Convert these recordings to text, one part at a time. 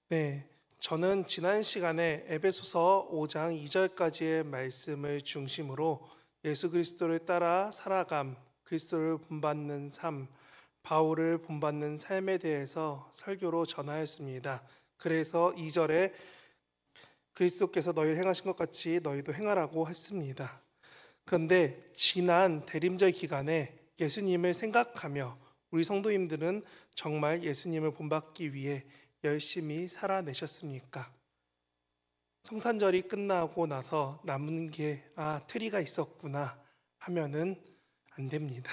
네, 저는 지난 시간에 에베소서 5장 2절까지의 말씀을 중심으로 예수 그리스도를 따라 살아감, 그리스도를 본받는 삶, 바울을 본받는 삶에 대해서 설교로 전하였습니다. 그래서 2절에 그리스도께서 너희를 행하신 것 같이 너희도 행하라고 했습니다. 그런데 지난 대림절 기간에 예수님을 생각하며 우리 성도님들은 정말 예수님을 본받기 위해 열심히 살아내셨습니까? 성탄절이 끝나고 나서 남은 게 트리가 있었구나 하면은 안 됩니다.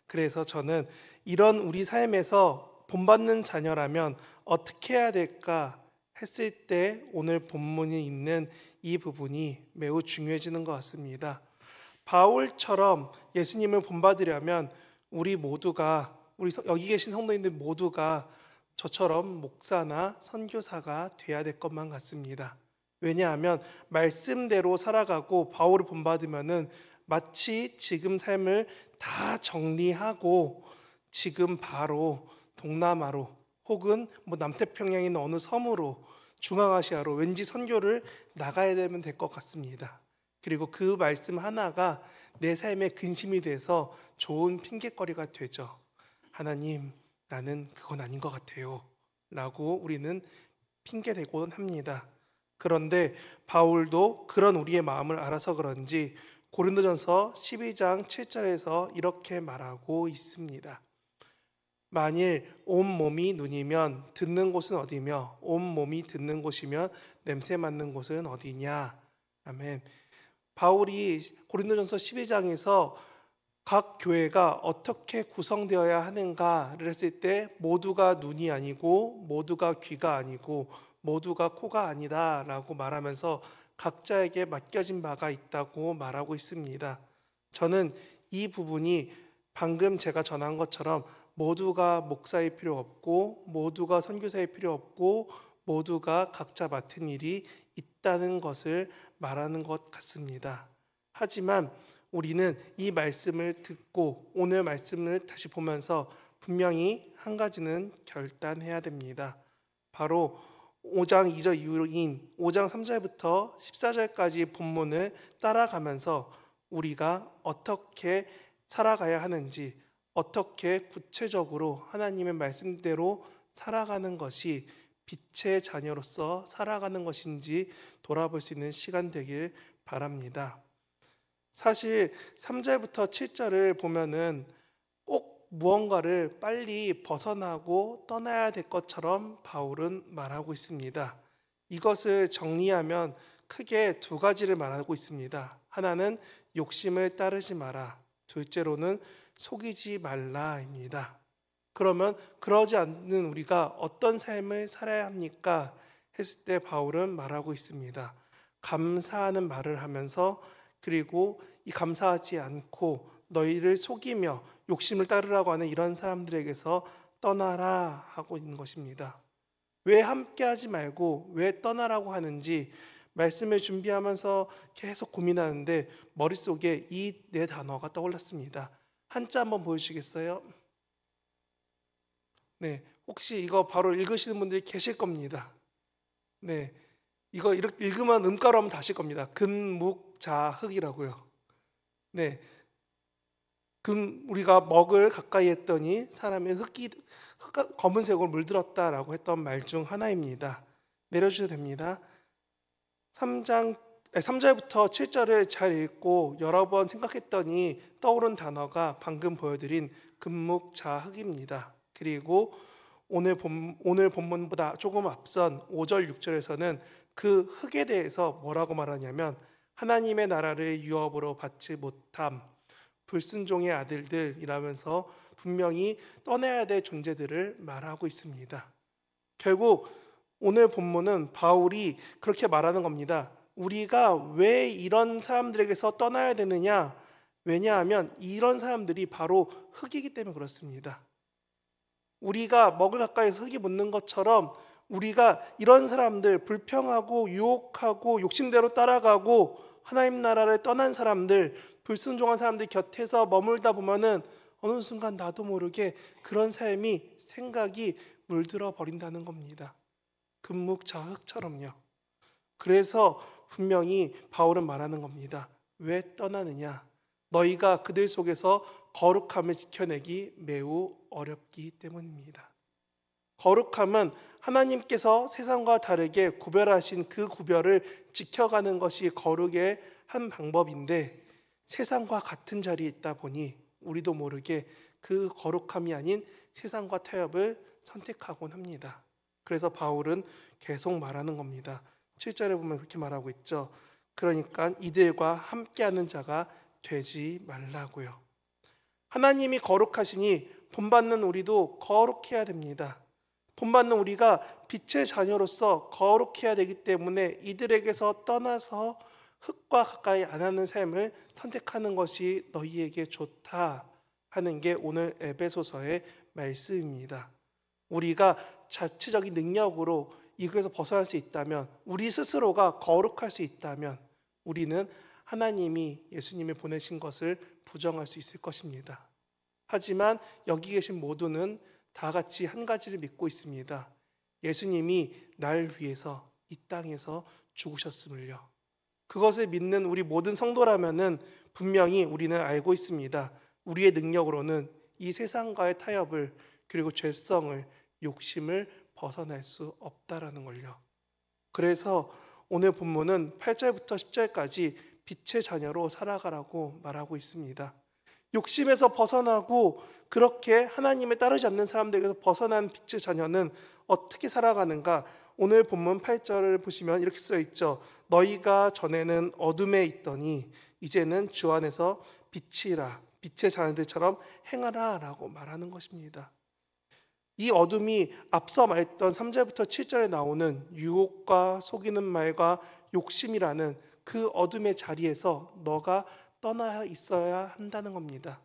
그래서 저는 이런 우리 삶에서 본받는 자녀라면 어떻게 해야 될까 했을 때 오늘 본문이 있는 이 부분이 매우 중요해지는 것 같습니다. 바울처럼 예수님을 본받으려면 우리 모두가 여기 계신 성도님들 모두가 저처럼 목사나 선교사가 돼야 될 것만 같습니다. 왜냐하면 말씀대로 살아가고 바울을 본받으면은 마치 지금 삶을 다 정리하고 지금 바로 동남아로 혹은 남태평양에 있는 어느 섬으로 중앙아시아로 왠지 선교를 나가야 되면 될 것 같습니다. 그리고 그 말씀 하나가 내 삶의 근심이 돼서 좋은 핑곗거리가 되죠. 하나님, 나는 그건 아닌 것 같아요. 라고 우리는 핑계대곤 합니다. 그런데 바울도 그런 우리의 마음을 알아서 그런지 고린도전서 12장 7절에서 이렇게 말하고 있습니다. 만일 온 몸이 눈이면 듣는 곳은 어디며 온 몸이 듣는 곳이면 냄새 맡는 곳은 어디냐. 아멘. 바울이 고린도전서 12장에서 각 교회가 어떻게 구성되어야 하는가를 했을 때 모두가 눈이 아니고 모두가 귀가 아니고 모두가 코가 아니다라고 말하면서 각자에게 맡겨진 바가 있다고 말하고 있습니다. 저는 이 부분이 방금 제가 전한 것처럼 모두가 목사일 필요 없고 모두가 선교사일 필요 없고 모두가 각자 맡은 일이 있다는 것을 말하는 것 같습니다. 하지만 우리는 이 말씀을 듣고 오늘 말씀을 다시 보면서 분명히 한 가지는 결단해야 됩니다. 바로 5장 2절 이후인 5장 3절부터 14절까지 본문을 따라가면서 우리가 어떻게 살아가야 하는지, 어떻게 구체적으로 하나님의 말씀대로 살아가는 것이 빛의 자녀로서 살아가는 것인지 돌아볼 수 있는 시간 되길 바랍니다. 사실 3절부터 7절을 보면은 꼭 무언가를 빨리 벗어나고 떠나야 될 것처럼 바울은 말하고 있습니다. 이것을 정리하면 크게 두 가지를 말하고 있습니다. 하나는 욕심을 따르지 마라. 둘째로는 속이지 말라입니다. 그러면 그러지 않는 우리가 어떤 삶을 살아야 합니까? 했을 때 바울은 말하고 있습니다. 감사하는 말을 하면서 그리고 이 감사하지 않고 너희를 속이며 욕심을 따르라고 하는 이런 사람들에게서 떠나라 하고 있는 것입니다. 왜 함께하지 말고 왜 떠나라고 하는지 말씀을 준비하면서 계속 고민하는데 머릿속에 이 네 단어가 떠올랐습니다. 한자 한번 보여주시겠어요? 네, 혹시 이거 바로 읽으시는 분들이 계실 겁니다. 네, 이거 이렇게 읽으면 음가로 하면 다실 겁니다. 금묵자흑이라고요. 네, 우리가 먹을 가까이 했더니 사람이 검은색으로 물들었다라고 했던 말 중 하나입니다. 내려주셔도 됩니다. 3절부터 7절을 잘 읽고 여러 번 생각했더니 떠오른 단어가 방금 보여드린 금묵자흑입니다. 그리고 오늘 본문보다 조금 앞선 5절, 6절에서는 그 흑에 대해서 뭐라고 말하냐면 하나님의 나라를 유업으로 받지 못함, 불순종의 아들들이라면서 분명히 떠나야 될 존재들을 말하고 있습니다. 결국 오늘 본문은 바울이 그렇게 말하는 겁니다. 우리가 왜 이런 사람들에게서 떠나야 되느냐? 왜냐하면 이런 사람들이 바로 흑이기 때문에 그렇습니다. 우리가 먹을 가까이서 흙이 묻는 것처럼 우리가 이런 사람들, 불평하고 유혹하고 욕심대로 따라가고 하나님 나라를 떠난 사람들, 불순종한 사람들 곁에서 머물다 보면은 어느 순간 나도 모르게 그런 삶이 생각이 물들어 버린다는 겁니다. 금묵자 흙처럼요. 그래서 분명히 바울은 말하는 겁니다. 왜 떠나느냐? 너희가 그들 속에서 거룩함을 지켜내기 매우 어렵기 때문입니다. 거룩함은 하나님께서 세상과 다르게 구별하신 그 구별을 지켜가는 것이 거룩의 한 방법인데, 세상과 같은 자리에 있다 보니 우리도 모르게 그 거룩함이 아닌 세상과 타협을 선택하곤 합니다. 그래서 바울은 계속 말하는 겁니다. 7절에 보면 그렇게 말하고 있죠. 그러니까 이들과 함께하는 자가 되지 말라고요. 하나님이 거룩하시니 본받는 우리도 거룩해야 됩니다. 본받는 우리가 빛의 자녀로서 거룩해야 되기 때문에 이들에게서 떠나서 흙과 가까이 안 하는 삶을 선택하는 것이 너희에게 좋다 하는 게 오늘 에베소서의 말씀입니다. 우리가 자체적인 능력으로 이것에서 벗어날 수 있다면, 우리 스스로가 거룩할 수 있다면 우리는 하나님이 예수님을 보내신 것을 부정할 수 있을 것입니다. 하지만 여기 계신 모두는 다 같이 한 가지를 믿고 있습니다. 예수님이 날 위해서 이 땅에서 죽으셨음을요. 그것을 믿는 우리 모든 성도라면은 분명히 우리는 알고 있습니다. 우리의 능력으로는 이 세상과의 타협을, 그리고 죄성을, 욕심을 벗어날 수 없다라는 걸요. 그래서 오늘 본문은 8절부터 10절까지 빛의 자녀로 살아가라고 말하고 있습니다. 욕심에서 벗어나고 그렇게 하나님에 따르지 않는 사람들에게서 벗어난 빛의 자녀는 어떻게 살아가는가? 오늘 본문 8절을 보시면 이렇게 써 있죠. 너희가 전에는 어둠에 있더니 이제는 주 안에서 빛이라, 빛의 자녀들처럼 행하라 라고 말하는 것입니다. 이 어둠이 앞서 말했던 3절부터 7절에 나오는 유혹과 속이는 말과 욕심이라는 그 어둠의 자리에서 너가 떠나 있어야 한다는 겁니다.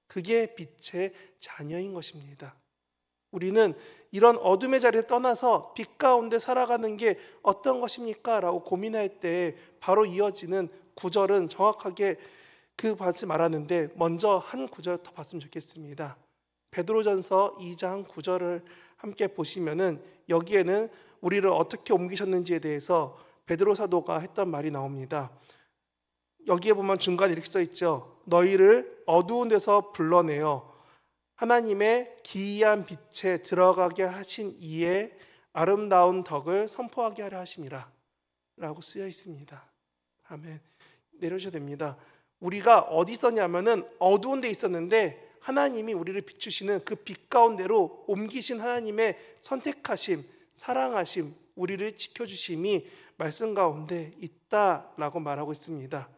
그게 빛의 자녀인 것입니다. 우리는 이런 어둠의 자리에 떠나서 빛 가운데 살아가는 게 어떤 것입니까? 라고 고민할 때 바로 이어지는 구절은 정확하게 그 받지 말았는데, 먼저 한 구절 더 봤으면 좋겠습니다. 베드로전서 2장 9절을 함께 보시면은 여기에는 우리를 어떻게 옮기셨는지에 대해서 베드로 사도가 했던 말이 나옵니다. 여기에 보면 중간에 이렇게 써 있죠. 너희를 어두운 데서 불러내어 하나님의 기이한 빛에 들어가게 하신 이의 아름다운 덕을 선포하게 하려 하심이라 라고 쓰여 있습니다. 아멘. 내려주셔야 됩니다. 우리가 어디 있었냐면은 어두운 데 있었는데 하나님이 우리를 비추시는 그 빛 가운데로 옮기신 하나님의 선택하심, 사랑하심, 우리를 지켜주심이 말씀 가운데 있다라고 말하고 있습니다.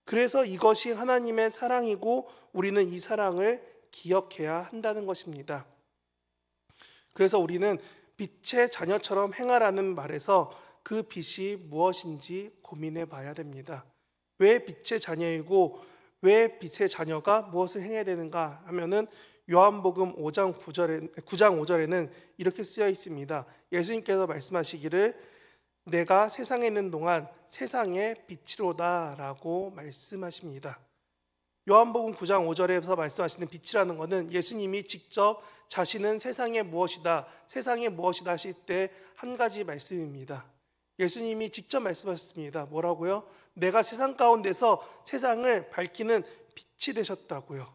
그래서 이것이 하나님의 사랑이고 우리는 이 사랑을 기억해야 한다는 것입니다. 그래서 우리는 빛의 자녀처럼 행하라는 말에서 그 빛이 무엇인지 고민해 봐야 됩니다. 왜 빛의 자녀이고 왜 빛의 자녀가 무엇을 행해야 되는가 하면은 요한복음 9장 5절에는 이렇게 쓰여 있습니다. 예수님께서 말씀하시기를 내가 세상에 있는 동안 세상의 빛이로다 라고 말씀하십니다. 요한복음 9장 5절에서 말씀하시는 빛이라는 것은 예수님이 직접 자신은 세상의 무엇이다, 세상의 무엇이다 하실 때 한 가지 말씀입니다. 예수님이 직접 말씀하셨습니다. 뭐라고요? 내가 세상 가운데서 세상을 밝히는 빛이 되셨다고요.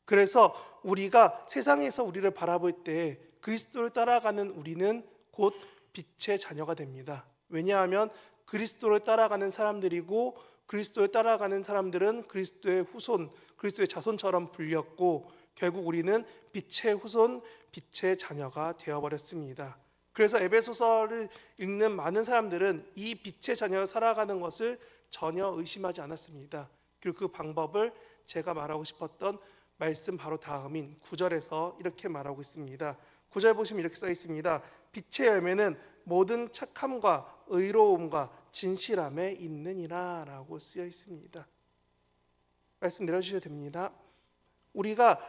그래서 우리가 세상에서 우리를 바라볼 때 그리스도를 따라가는 우리는 곧 빛의 자녀가 됩니다. 왜냐하면 그리스도를 따라가는 사람들이고 그리스도를 따라가는 사람들은 그리스도의 후손, 그리스도의 자손처럼 불렸고 결국 우리는 빛의 후손, 빛의 자녀가 되어버렸습니다. 그래서 에베소서를 읽는 많은 사람들은 이 빛의 자녀로 살아가는 것을 전혀 의심하지 않았습니다. 그리고 그 방법을 제가 말하고 싶었던 말씀 바로 다음인 9절에서 이렇게 말하고 있습니다. 9절 보시면 이렇게 써 있습니다. 빛의 열매는 모든 착함과 의로움과 진실함에 있느니라 라고 쓰여 있습니다. 말씀 내려주셔야 됩니다. 우리가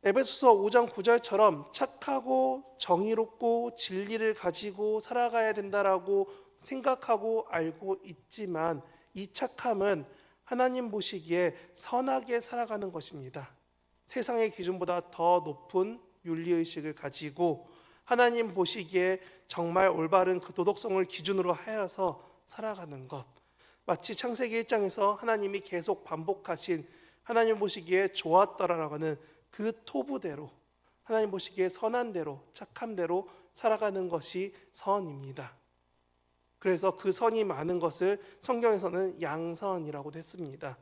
에베소서 5장 9절처럼 착하고 정의롭고 진리를 가지고 살아가야 된다라고 생각하고 알고 있지만 이 착함은 하나님 보시기에 선하게 살아가는 것입니다. 세상의 기준보다 더 높은 윤리의식을 가지고 하나님 보시기에 정말 올바른 그 도덕성을 기준으로 하여서 살아가는 것. 마치 창세기 1장에서 하나님이 계속 반복하신 하나님 보시기에 좋았더라라고 하는 그 토부대로, 하나님 보시기에 선한 대로, 착한 대로 살아가는 것이 선입니다. 그래서 그 선이 많은 것을 성경에서는 양선이라고도 했습니다.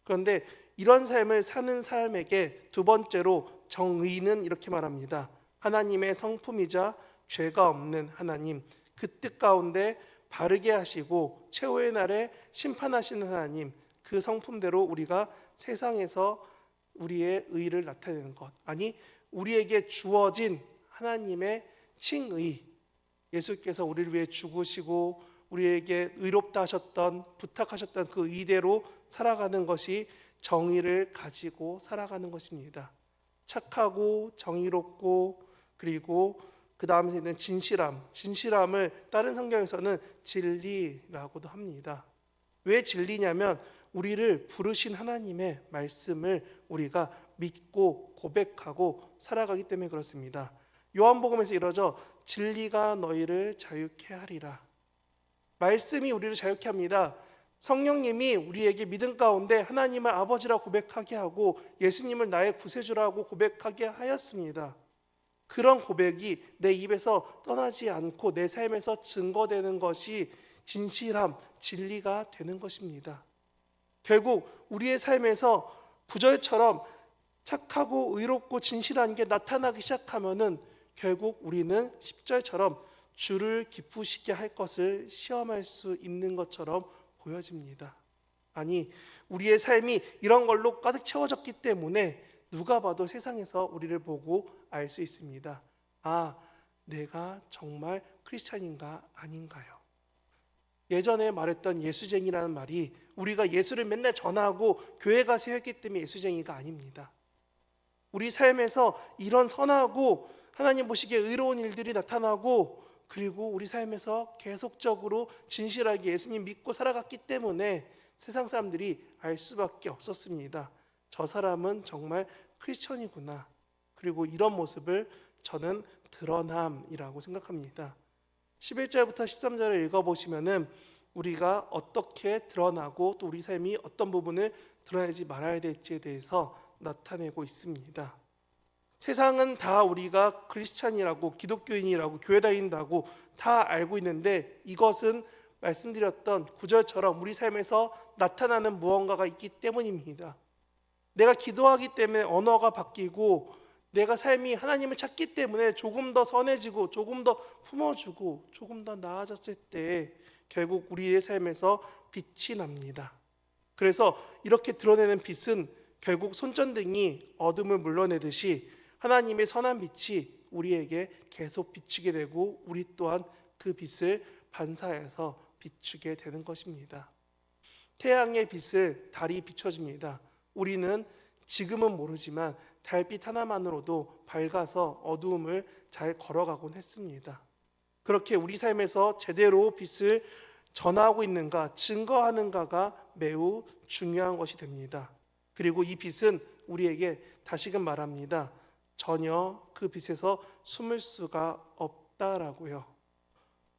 그런데 이런 삶을 사는 사람에게 두 번째로 정의는 이렇게 말합니다. 하나님의 성품이자 죄가 없는 하나님, 그 뜻 가운데 바르게 하시고 최후의 날에 심판하시는 하나님, 그 성품대로 우리가 세상에서 우리의 의를 나타내는 것, 아니 우리에게 주어진 하나님의 칭의, 예수께서 우리를 위해 죽으시고 우리에게 의롭다 하셨던, 부탁하셨던 그 의대로 살아가는 것이 정의를 가지고 살아가는 것입니다. 착하고 정의롭고, 그리고 그 다음에는 진실함을 다른 성경에서는 진리라고도 합니다. 왜 진리냐면 우리를 부르신 하나님의 말씀을 우리가 믿고 고백하고 살아가기 때문에 그렇습니다. 요한복음에서 이러죠. 진리가 너희를 자유케 하리라. 말씀이 우리를 자유케 합니다. 성령님이 우리에게 믿음 가운데 하나님을 아버지라 고백하게 하고 예수님을 나의 구세주라고 고백하게 하였습니다. 그런 고백이 내 입에서 떠나지 않고 내 삶에서 증거되는 것이 진실함, 진리가 되는 것입니다. 결국 우리의 삶에서 구절처럼 착하고 의롭고 진실한 게 나타나기 시작하면은 결국 우리는 10절처럼 주를 기쁘시게 할 것을 시험할 수 있는 것처럼 보여집니다. 아니, 우리의 삶이 이런 걸로 가득 채워졌기 때문에 누가 봐도 세상에서 우리를 보고 알 수 있습니다. 아, 내가 정말 크리스찬인가 아닌가요? 예전에 말했던 예수쟁이라는 말이 우리가 예수를 맨날 전하고 교회 가서 했기 때문에 예수쟁이가 아닙니다. 우리 삶에서 이런 선하고 하나님 보시기에 의로운 일들이 나타나고, 그리고 우리 삶에서 계속적으로 진실하게 예수님 믿고 살아갔기 때문에 세상 사람들이 알 수밖에 없었습니다. 저 사람은 정말 크리스천이구나. 그리고 이런 모습을 저는 드러남이라고 생각합니다. 11절부터 13절을 읽어보시면은 우리가 어떻게 드러나고 또 우리 삶이 어떤 부분을 드러내지 말아야 될지에 대해서 나타내고 있습니다. 세상은 다 우리가 크리스찬이라고, 기독교인이라고, 교회 다닌다고 다 알고 있는데 이것은 말씀드렸던 구절처럼 우리 삶에서 나타나는 무언가가 있기 때문입니다. 내가 기도하기 때문에 언어가 바뀌고, 내가 삶이 하나님을 찾기 때문에 조금 더 선해지고 조금 더 품어주고 조금 더 나아졌을 때 결국 우리의 삶에서 빛이 납니다. 그래서 이렇게 드러내는 빛은 결국 손전등이 어둠을 물러내듯이 하나님의 선한 빛이 우리에게 계속 비추게 되고 우리 또한 그 빛을 반사해서 비추게 되는 것입니다. 태양의 빛을 달이 비춰줍니다. 우리는 지금은 모르지만 달빛 하나만으로도 밝아서 어두움을 잘 걸어가곤 했습니다. 그렇게 우리 삶에서 제대로 빛을 전하고 있는가, 증거하는가가 매우 중요한 것이 됩니다. 그리고 이 빛은 우리에게 다시금 말합니다. 전혀 그 빛에서 숨을 수가 없다라고요.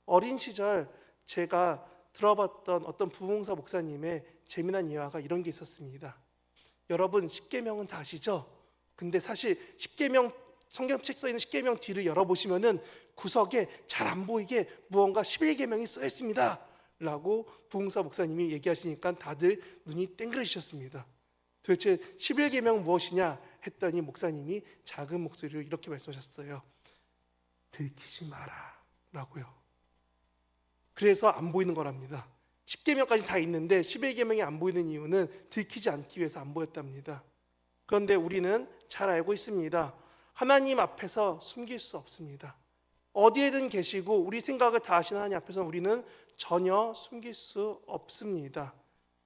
어린 시절 제가 들어봤던 어떤 부흥사 목사님의 재미난 예화가 이런 게 있었습니다. 여러분, 십계명은 다 아시죠? 근데 사실 십계명, 성경책 써 있는 십계명 뒤를 열어보시면은 구석에 잘 안 보이게 무언가 11계명이 써 있습니다 라고 부흥사 목사님이 얘기하시니까 다들 눈이 땡그레지셨습니다. 도대체 11계명 무엇이냐 했더니 목사님이 작은 목소리로 이렇게 말씀하셨어요. 들키지 마라 라고요. 그래서 안 보이는 거랍니다. 10계명까지 다 있는데 11계명이 안 보이는 이유는 들키지 않기 위해서 안 보였답니다. 그런데 우리는 잘 알고 있습니다. 하나님 앞에서 숨길 수 없습니다. 어디에든 계시고 우리 생각을 다 아시는 하나님 앞에서 우리는 전혀 숨길 수 없습니다.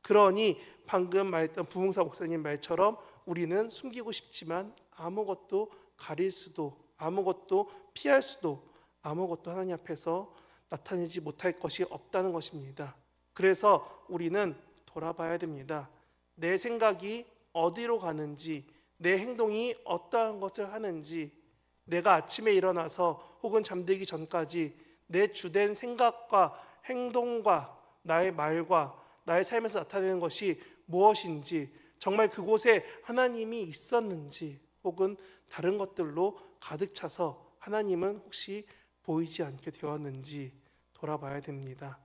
그러니 방금 말했던 부흥사 목사님 말처럼 우리는 숨기고 싶지만 아무것도 가릴 수도, 아무것도 피할 수도, 아무것도 하나님 앞에서 나타내지 못할 것이 없다는 것입니다. 그래서 우리는 돌아봐야 됩니다. 내 생각이 어디로 가는지, 내 행동이 어떠한 것을 하는지, 내가 아침에 일어나서 혹은 잠들기 전까지 내 주된 생각과 행동과 나의 말과 나의 삶에서 나타내는 것이 무엇인지, 정말 그곳에 하나님이 있었는지, 혹은 다른 것들로 가득 차서 하나님은 혹시 보이지 않게 되었는지 돌아봐야 됩니다.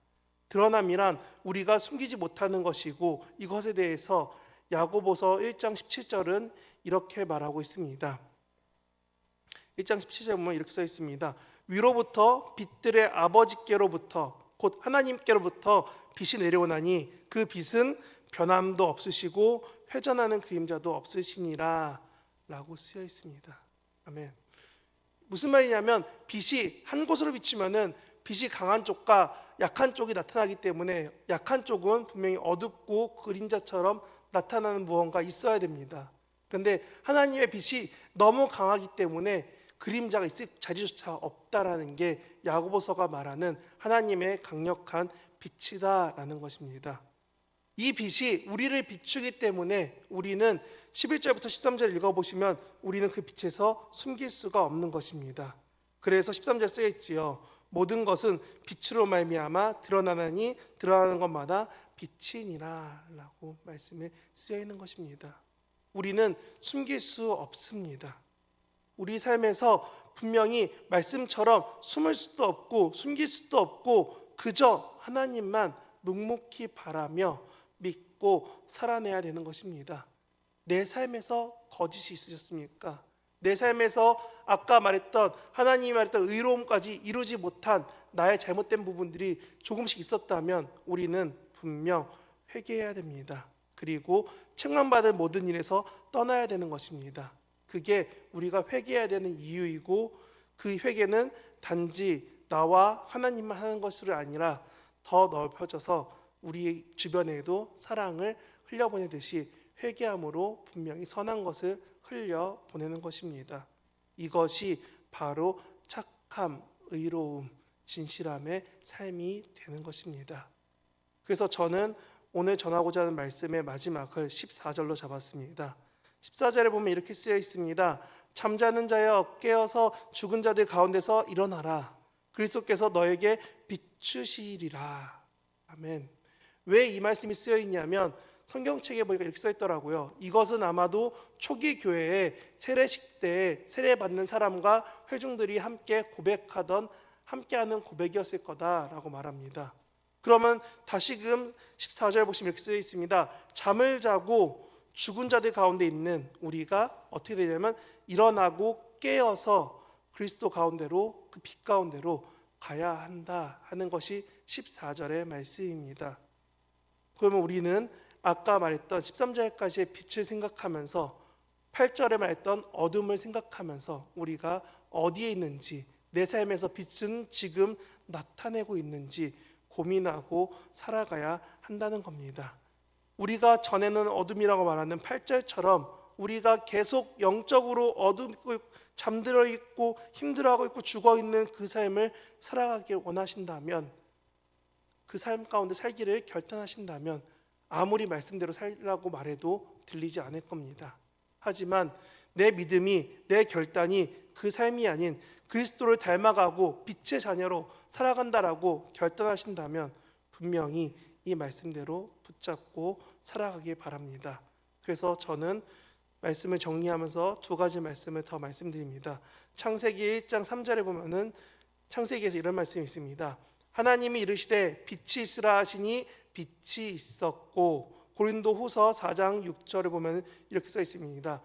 드러남이란 우리가 숨기지 못하는 것이고, 이것에 대해서 야고보서 1장 17절은 이렇게 말하고 있습니다. 1장 17절 보면 이렇게 써 있습니다. 위로부터 빛들의 아버지께로부터 곧 하나님께로부터 빛이 내려오나니 그 빛은 변함도 없으시고 회전하는 그림자도 없으시니라 라고 쓰여 있습니다. 아멘. 무슨 말이냐면, 빛이 한 곳으로 비치면은 빛이 강한 쪽과 약한 쪽이 나타나기 때문에 약한 쪽은 분명히 어둡고 그림자처럼 나타나는 무언가 있어야 됩니다. 그런데 하나님의 빛이 너무 강하기 때문에 그림자가 있을 자리조차 없다라는 게 야고보서가 말하는 하나님의 강력한 빛이다라는 것입니다. 이 빛이 우리를 비추기 때문에 우리는 11절부터 13절 읽어보시면 우리는 그 빛에서 숨길 수가 없는 것입니다. 그래서 13절 쓰여 있지요. 모든 것은 빛으로 말미암아 드러나나니 드러나는 것마다 빛이니라 라고 말씀에 쓰여 있는 것입니다. 우리는 숨길 수 없습니다. 우리 삶에서 분명히 말씀처럼 숨을 수도 없고 숨길 수도 없고 그저 하나님만 묵묵히 바라며 믿고 살아내야 되는 것입니다. 내 삶에서 거짓이 있으셨습니까? 내 삶에서 아까 말했던 하나님이 말했던 의로움까지 이루지 못한 나의 잘못된 부분들이 조금씩 있었다면 우리는 분명 회개해야 됩니다. 그리고 책망받을 모든 일에서 떠나야 되는 것입니다. 그게 우리가 회개해야 되는 이유이고, 그 회개는 단지 나와 하나님만 하는 것이 아니라 더 넓혀져서 우리 주변에도 사랑을 흘려보내듯이 회개함으로 분명히 선한 것을 흘려보내는 것입니다. 이것이 바로 착함, 의로움, 진실함의 삶이 되는 것입니다. 그래서 저는 오늘 전하고자 하는 말씀의 마지막을 14절로 잡았습니다. 14절에 보면 이렇게 쓰여 있습니다. 잠자는 자여 깨어서 죽은 자들 가운데서 일어나라. 그리스도께서 너에게 비추시리라. 아멘. 왜 이 말씀이 쓰여 있냐면 성경책에 보니까 이렇게 써 있더라고요. 이것은 아마도 초기 교회에 세례식 때 세례받는 사람과 회중들이 함께 고백하던 함께하는 고백이었을 거다라고 말합니다. 그러면 다시금 14절 보시면 이렇게 쓰여 있습니다. 잠을 자고 죽은 자들 가운데 있는 우리가 어떻게 되냐면 일어나고 깨어서 그리스도 가운데로, 그 빛 가운데로 가야 한다 하는 것이 14절의 말씀입니다. 그러면 우리는 아까 말했던 13절까지의 빛을 생각하면서 8절에 말했던 어둠을 생각하면서 우리가 어디에 있는지, 내 삶에서 빛은 지금 나타내고 있는지 고민하고 살아가야 한다는 겁니다. 우리가 전에는 어둠이라고 말하는 8절처럼 우리가 계속 영적으로 어둡고 잠들어 있고 힘들어하고 있고 죽어 있는 그 삶을 살아가길 원하신다면, 그 삶 가운데 살기를 결단하신다면 아무리 말씀대로 살라고 말해도 들리지 않을 겁니다. 하지만 내 믿음이, 내 결단이 그 삶이 아닌 그리스도를 닮아가고 빛의 자녀로 살아간다라고 결단하신다면 분명히 이 말씀대로 붙잡고 살아가길 바랍니다. 그래서 저는 말씀을 정리하면서 두 가지 말씀을 더 말씀드립니다. 창세기 1장 3절에 보면은 창세기에서 이런 말씀이 있습니다. 하나님이 이르시되 빛이 있으라 하시니 빛이 있었고, 고린도후서 4장 6절에 보면 이렇게 써 있습니다.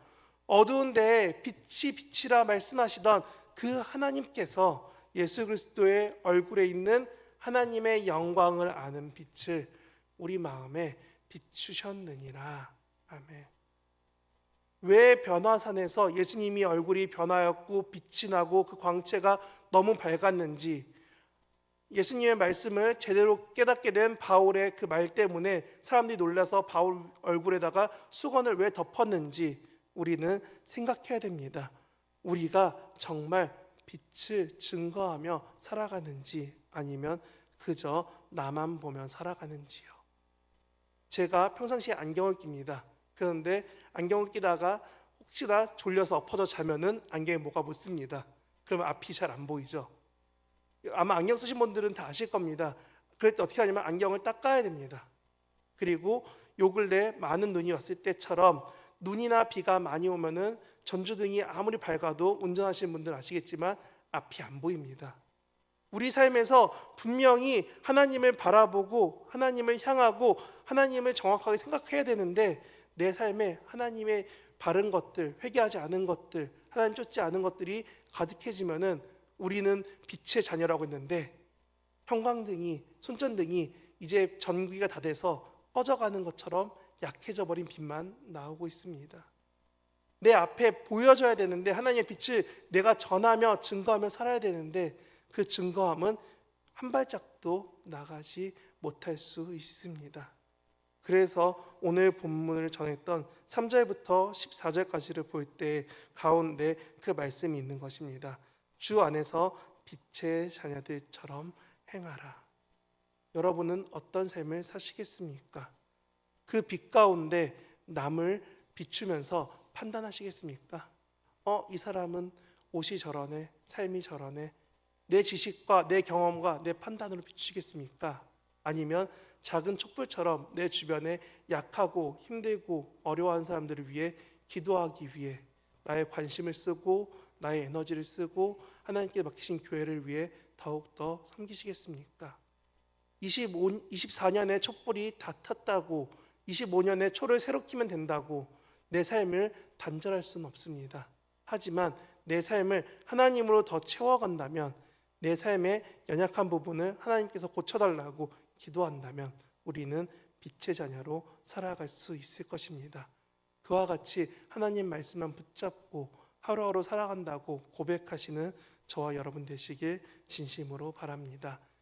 어두운 데에 빛이 빛이라 말씀하시던 그 하나님께서 예수 그리스도의 얼굴에 있는 하나님의 영광을 아는 빛을 우리 마음에 비추셨느니라. 아멘. 왜 변화산에서 예수님이 얼굴이 변하였고 빛이 나고 그 광채가 너무 밝았는지, 예수님의 말씀을 제대로 깨닫게 된 바울의 그 말 때문에 사람들이 놀라서 바울 얼굴에다가 수건을 왜 덮었는지 우리는 생각해야 됩니다. 우리가 정말 빛을 증거하며 살아가는지 아니면 그저 나만 보면 살아가는지요. 제가 평상시에 안경을 낍니다. 그런데 안경을 끼다가 혹시나 졸려서 엎어져 자면은 안경에 뭐가 묻습니다. 그러면 앞이 잘 안 보이죠. 아마 안경 쓰신 분들은 다 아실 겁니다. 그럴 때 어떻게 하냐면 안경을 닦아야 됩니다. 그리고 요 근래 많은 눈이 왔을 때처럼 눈이나 비가 많이 오면은 전주등이 아무리 밝아도 운전하시는 분들 아시겠지만 앞이 안 보입니다. 우리 삶에서 분명히 하나님을 바라보고 하나님을 향하고 하나님을 정확하게 생각해야 되는데 내 삶에 하나님의 바른 것들, 회개하지 않은 것들, 하나님 쫓지 않은 것들이 가득해지면은 우리는 빛의 자녀라고 했는데 형광등이, 손전등이 이제 전기가 다 돼서 꺼져가는 것처럼 약해져 버린 빛만 나오고 있습니다. 내 앞에 보여져야 되는데 하나님의 빛을 내가 전하며 증거하며 살아야 되는데 그 증거함은 한 발짝도 나가지 못할 수 있습니다. 그래서 오늘 본문을 전했던 3절부터 14절까지를 볼 때 가운데 그 말씀이 있는 것입니다. 주 안에서 빛의 자녀들처럼 행하라. 여러분은 어떤 삶을 사시겠습니까? 그 빛 가운데 남을 비추면서 판단하시겠습니까? 이 사람은 옷이 저러네, 삶이 저러네. 내 지식과 내 경험과 내 판단으로 비추시겠습니까? 아니면 작은 촛불처럼 내 주변에 약하고 힘들고 어려워하는 사람들을 위해 기도하기 위해 나의 관심을 쓰고 나의 에너지를 쓰고 하나님께 맡기신 교회를 위해 더욱더 섬기시겠습니까? 24년의 촛불이 다 탔다고 25년의 초를 새로 키면 된다고 내 삶을 단절할 수는 없습니다. 하지만 내 삶을 하나님으로 더 채워간다면 내 삶의 연약한 부분을 하나님께서 고쳐달라고 기도한다면 우리는 빛의 자녀로 살아갈 수 있을 것입니다. 그와 같이 하나님 말씀만 붙잡고 하루하루 살아간다고 고백하시는 저와 여러분 되시길 진심으로 바랍니다.